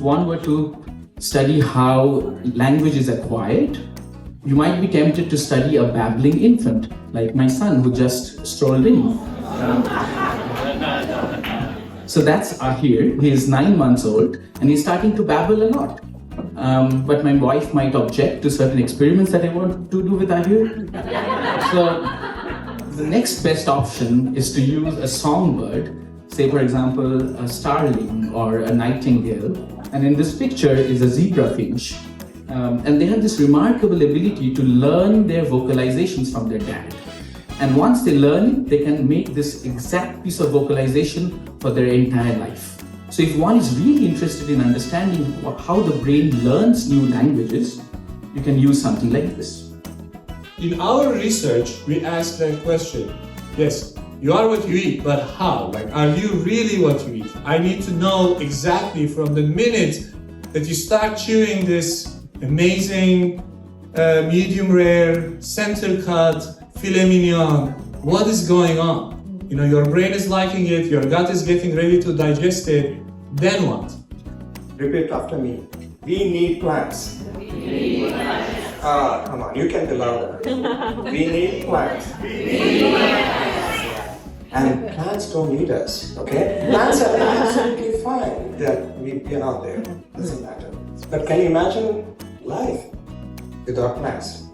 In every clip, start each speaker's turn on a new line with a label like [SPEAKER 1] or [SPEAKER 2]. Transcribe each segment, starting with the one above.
[SPEAKER 1] one were to study how language is acquired, you might be tempted to study a babbling infant, like my son who just strolled in. So that's Ahir. He is 9 months old and he's starting to babble a lot. But my wife might object to certain experiments that I want to do with Ahir. So the next best option is to use a songbird, say for example a starling or a nightingale. And in this picture is a zebra finch. And they have this remarkable ability to learn their vocalizations from their dad. And once they learn it, they can make this exact piece of vocalization for their entire life. So if one is really interested in understanding how the brain learns new languages, you can use something like this.
[SPEAKER 2] In our research, we asked that question. Yes, you are what you eat, but how? Like, are you really what you eat? I need to know exactly from the minute that you start chewing this amazing, medium rare, center cut, filet mignon, what is going on? You know, your brain is liking it, your gut is getting ready to digest it, then what?
[SPEAKER 3] Repeat after me. We need plants.
[SPEAKER 4] We need plants.
[SPEAKER 3] Come on, you can be louder. We need plants.
[SPEAKER 4] We need plants.
[SPEAKER 3] And plants don't need us, okay? Plants are absolutely fine that we are not there. Doesn't matter. But can you imagine life without plants?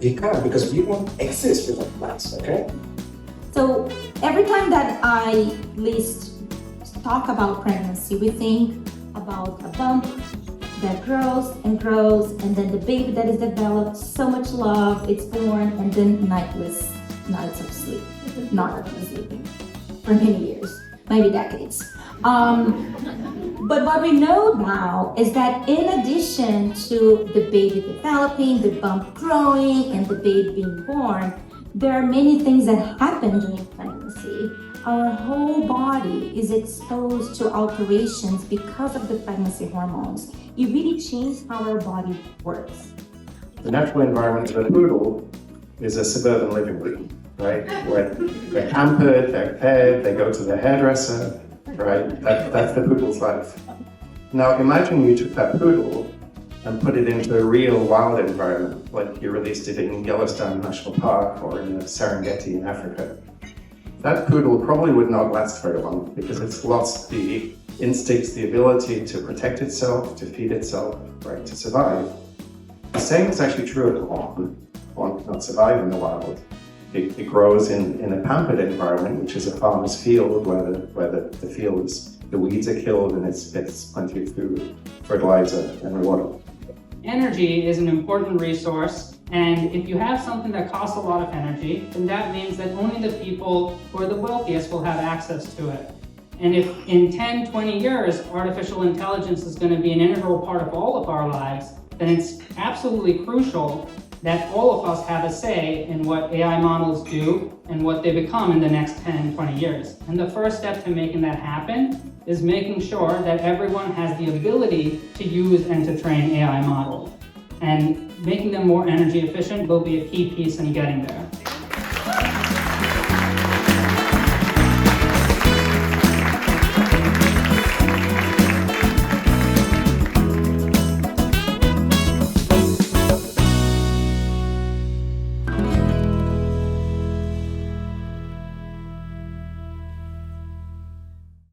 [SPEAKER 3] We can't, because we won't exist without plants, okay?
[SPEAKER 5] So every time that I talk about pregnancy, we think about a bump that grows, and then the baby that is developed, so much love, it's born, and then nightless nights of sleep, not sleeping for many years, maybe decades. But what we know now is that in addition to the baby developing, the bump growing, and the baby being born, there are many things that happen during pregnancy. Our whole body is exposed to alterations because of the pregnancy hormones. It really changes how our body works.
[SPEAKER 6] The natural environment of a poodle is a suburban living room, right? Where they're pampered, they're fed, they go to the hairdresser, right? That's the poodle's life. Now imagine you took that poodle and put it into a real wild environment, like you released it in Yellowstone National Park or in the Serengeti in Africa. That poodle probably would not last very long because it's lost the instincts, the ability to protect itself, to feed itself, right, to survive. The same is actually true of corn. Corn cannot survive in the wild. It grows in a pampered environment, which is a farmer's field where the field is, the weeds are killed and it gets plenty of food, fertilizer, and water.
[SPEAKER 7] Energy is an important resource, and if you have something that costs a lot of energy, then that means that only the people who are the wealthiest will have access to it. And if in 10, 20 years, artificial intelligence is going to be an integral part of all of our lives, then it's absolutely crucial that all of us have a say in what AI models do and what they become in the next 10, 20 years. And the first step to making that happen is making sure that everyone has the ability to use and to train AI models. And making them more energy efficient will be a key piece in getting there.